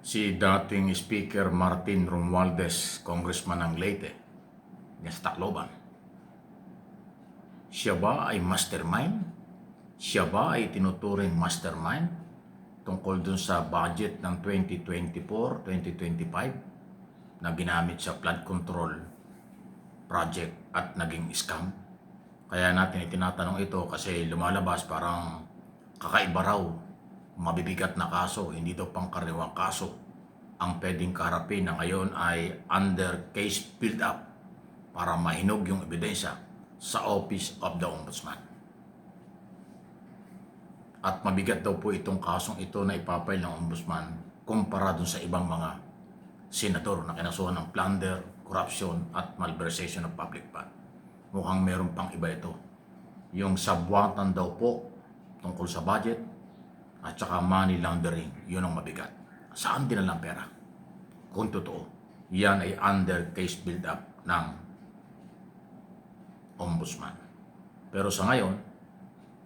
Si dating Speaker Martin Romualdez, Congressman ng Leyte, niya sa Tacloban. Siya ba ay mastermind? Siya ba ay tinuturing mastermind tungkol dun sa budget ng 2024-2025 na ginamit sa flood control project at naging scam? Kaya natin itinatanong ito kasi lumalabas parang kakaiba raw, mabibigat na kaso, hindi daw pangkaraniwang kaso ang pwedeng kaharapin na ngayon ay under case build-up para mahinog yung ebidensya sa Office of the Ombudsman. At mabigat daw po itong kasong ito na ipapile ng Ombudsman kumpara dun sa ibang mga senador na kinasuhan ng plunder, corruption at malversation of public fund. Mukhang meron pang iba ito. Yung sabwatan daw po tungkol sa budget at saka money laundering, yun ang mabigat. Saan dinalang pera? Kung totoo, yan ay under case build-up ng Ombudsman. Pero sa ngayon,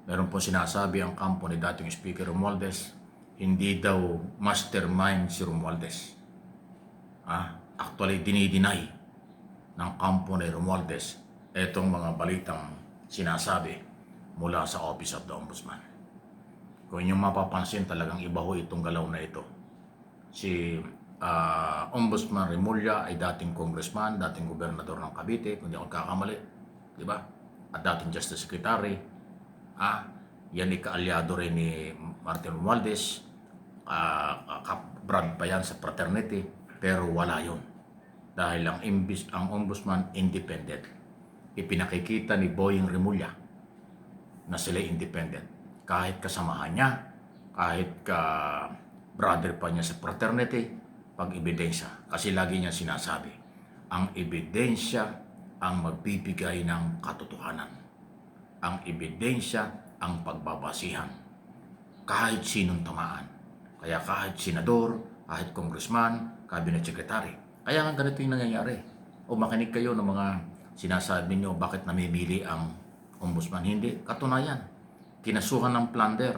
meron po sinasabi ang kampo ni dating Speaker Romualdez, hindi daw mastermind si Romualdez. Actually, dinideny ng kampo ni Romualdez itong mga balitang sinasabi mula sa Office of the Ombudsman. Kung inyong mapapansin, talagang iba ho itong galaw na ito. Si Ombudsman Remulla ay dating congressman, dating gobernador ng Cavite, kung di ako kakamali, di ba? At dating Justice Secretary. Yan ay kaalyado rin ni Martin Romualdez, kabrad pa yan sa fraternity, pero wala yun. Dahil ang Ombudsman independent. Ipinakikita ni Boying Remulla na sila independent. Kahit kasamahan niya, kahit brother pa niya sa fraternity, pag ebidensya. Kasi lagi niya sinasabi, ang ebidensya ang magbibigay ng katotohanan. Ang ebidensya ang pagbabasihan. Kahit sinong tamaan. Kaya kahit senador, kahit congressman, cabinet secretary. Kaya nga ganito yung nangyayari. O makinig kayo ng mga sinasabi niyo bakit namimili ang ombudsman. Hindi. Katunayan. Kinasuhan ng plunder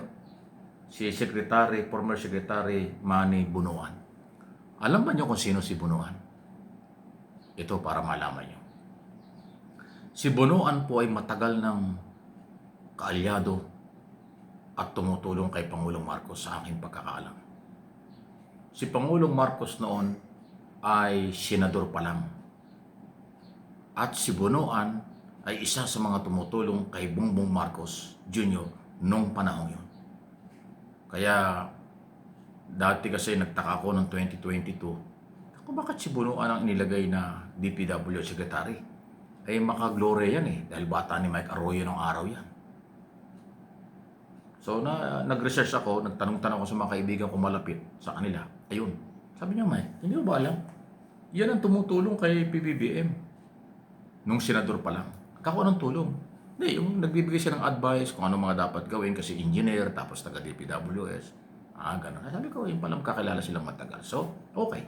si former Secretary Manny Bunuan. Alam ba niyo kung sino si Bunuan? Ito para malaman niyo. Si Bunuan po ay matagal ng kaalyado at tumutulong kay Pangulong Marcos sa aking pagkakaalam. Si Pangulong Marcos noon ay senador pa lang. At si Bunuan ay isa sa mga tumutulong kay Bongbong Marcos Jr. nung panahon yun. Kaya dati kasi nagtaka ako ng 2022, ako bakit si Bunuan ang inilagay na DPW Secretary? Ay makaglore yan dahil bata ni Mike Arroyo ng araw yan. So nag-research ako, nagtanong-tanong ako sa mga kaibigan ko malapit sa kanila. Ayun, sabi niya, Mike, hindi mo ba alam? Yan ang tumutulong kay PBBM nung senador pa lang. Kako ng tulong. Hindi, yung nagbibigay siya ng advice kung ano mga dapat gawin kasi engineer, tapos taga-DPWS. Gano'n. Sabi ko, yung palang kakilala silang matagal. So, okay.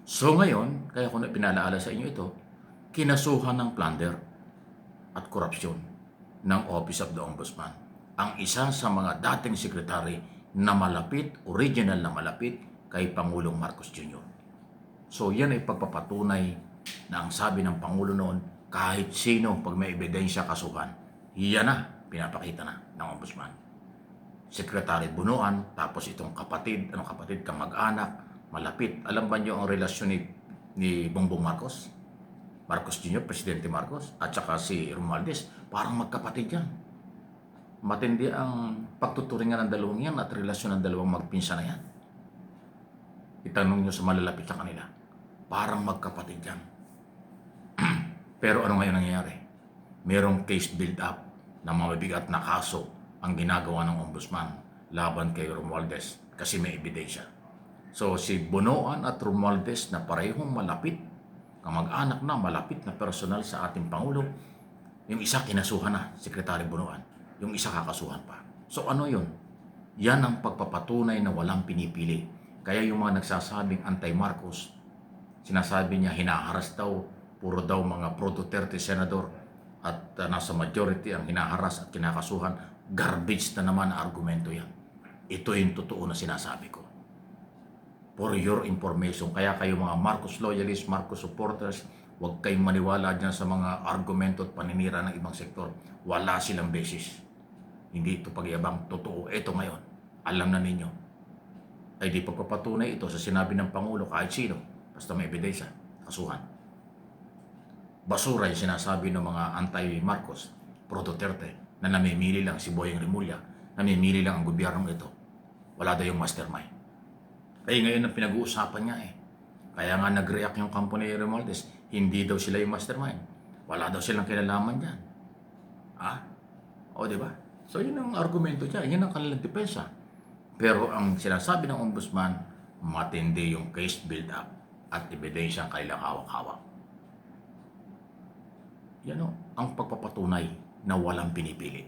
So ngayon, kaya ko na pinalaala sa inyo ito, kinasuhan ng plunder at korupsyon ng Office of the Ombudsman. Ang isa sa mga dating sekretary na malapit, original na malapit kay Pangulong Marcos Jr. So yan ay pagpapatunay na ang sabi ng Pangulo noon, kahit sino pag may ebidensya kasuhan, yan na, pinapakita na ng Ombudsman. Secretary Bunuan, tapos itong kapatid, kamag-anak, malapit. Alam ba niyo ang relasyon ni Bongbong Marcos? Marcos Jr., Presidente Marcos, at saka si Romualdez, parang magkapatid yan. Matindi ang pagtuturingan ng dalawang yan at relasyon ng dalawang magpinsan na yan. Itanong niyo sa malalapit sa kanila, parang magkapatid yan. Pero ano ngayon nangyayari? Merong case build-up na mabibigat na kaso ang ginagawa ng Ombudsman laban kay Romualdez kasi may ebidensya. So si Bunuan at Romualdez na parehong malapit, kamag-anak na malapit na personal sa ating Pangulo, yung isa kinasuhan na, Secretary Bunuan, yung isa kakasuhan pa. So ano yun? Yan ang pagpapatunay na walang pinipili. Kaya yung mga nagsasabing anti-Marcos, sinasabi niya hinaharas daw, puro daw mga pro-Duterte senador at nasa majority ang hinaharas at kinakasuhan, garbage na naman na argumento yan. Ito yung totoo na sinasabi ko. For your information, kaya kayo mga Marcos loyalists, Marcos supporters, huwag kayong maniwala dyan sa mga argumento at paninira ng ibang sektor. Wala silang basis. Hindi ito pagyabang, totoo. Ito ngayon, alam na ninyo. Ay di pagpapatunay ito sa sinabi ng Pangulo kahit sino, basta may ebidensya, kasuhan. Basura yung sinasabi ng mga anti-Marcos, pro-Duterte, na namimili lang si Boyeng Rimulya, namimili lang ang gobyernong ito. Wala daw yung mastermind. Ay ngayon ang pinag-uusapan niya eh. Kaya nga nag-react yung kampo ni Romualdez, hindi daw sila yung mastermind. Wala daw silang kinalaman dyan. O di ba? So yun ang argumento niya, yun ang kanilang depensa. Pero ang sinasabi ng ombudsman, matindi yung case build-up at ebidensya ang kailang hawak-hawak. Yan o, ang pagpapatunay na walang pinipili.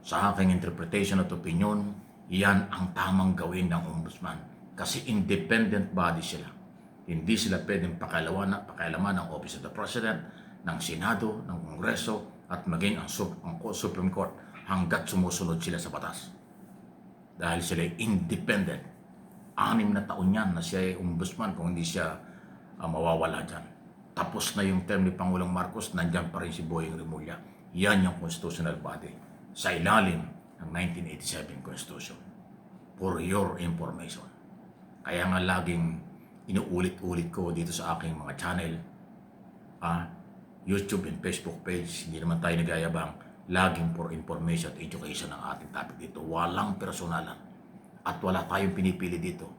Sa aking interpretation at opinion, yan ang tamang gawin ng ombudsman. Kasi independent body sila. Hindi sila pwedeng pakialaman ng Office of the President, ng Senado, ng Kongreso, at maging ang Supreme Court hanggat sumusunod sila sa batas. Dahil sila independent. 6 na taon yan na siya ay ombudsman kung hindi siya mawawala dyan. Tapos na yung term ni Pangulong Marcos, nandyan pa rin si Boyeng Rimulya. Yan yung constitutional body sa ilalim ng 1987 Constitution. For your information. Kaya nga laging inuulit-ulit ko dito sa aking mga channel, YouTube and Facebook page, hindi naman tayo nagayabang, laging for information at education ang ating topic dito. Walang personalan at wala tayong pinipili dito.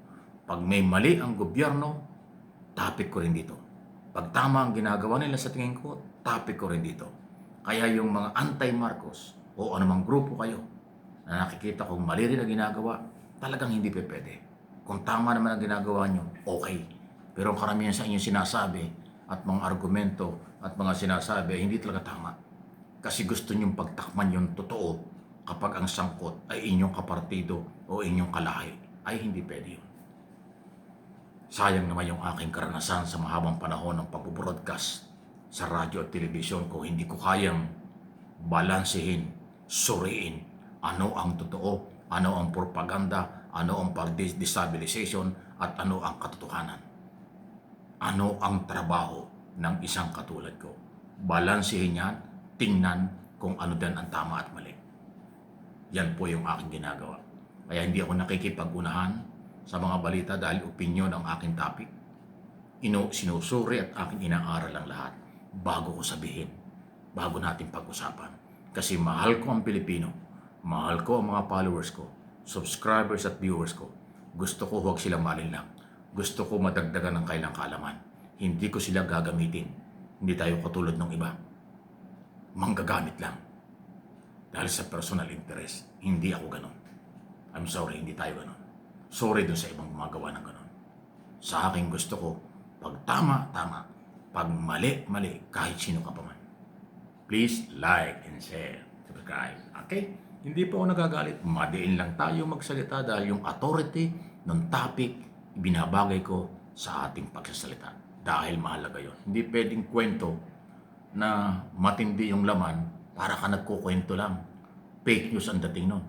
Pag may mali ang gobyerno, topic ko rin dito. Pag tama ang ginagawa nila sa tingin ko, topic ko rin dito. Kaya yung mga anti-Marcos o anumang grupo kayo na nakikita kong mali rin ang ginagawa, talagang hindi pwede. Kung tama naman ang ginagawa nyo, okay. Pero ang karamihan sa inyo sinasabi at mga argumento at mga sinasabi, hindi talaga tama. Kasi gusto nyong pagtakman yung totoo kapag ang sangkot ay inyong kapartido o inyong kalahi. Ay hindi pwede yun. Sayang naman yung aking karanasan sa mahabang panahon ng pag-broadcast sa radyo at telebisyon kung hindi ko kayang balansehin, suriin ano ang totoo, ano ang propaganda, ano ang pag-destabilization at ano ang katotohanan. Ano ang trabaho ng isang katulad ko. Balansehin yan, tingnan kung ano din ang tama at mali. Yan po yung aking ginagawa. Kaya hindi ako nakikipag-unahan sa mga balita dahil opinion ang aking topic. Sinusuri at aking inaaral ang lahat bago ko sabihin, bago natin pag-usapan. Kasi mahal ko ang Pilipino, mahal ko ang mga followers ko, subscribers at viewers ko. Gusto ko huwag silang malinlang. Gusto ko madagdagan ng kailang kaalaman. Hindi ko sila gagamitin. Hindi tayo katulad ng iba. Manggagamit lang. Dahil sa personal interest, hindi ako ganon. I'm sorry, hindi tayo ganon. Sorry dun sa ibang gumagawa ng ganon. Sa akin gusto ko, pag tama, tama. Pag mali, mali, kahit sino ka pa man. Please like and share. Subscribe. Okay? Hindi po ako nagagalit. Madiin lang tayo magsalita dahil yung authority ng topic, binabagay ko sa ating pagsasalita. Dahil mahalaga yun. Hindi pwedeng kwento na matindi yung laman para ka nagkukwento lang. Fake news ang dating nun.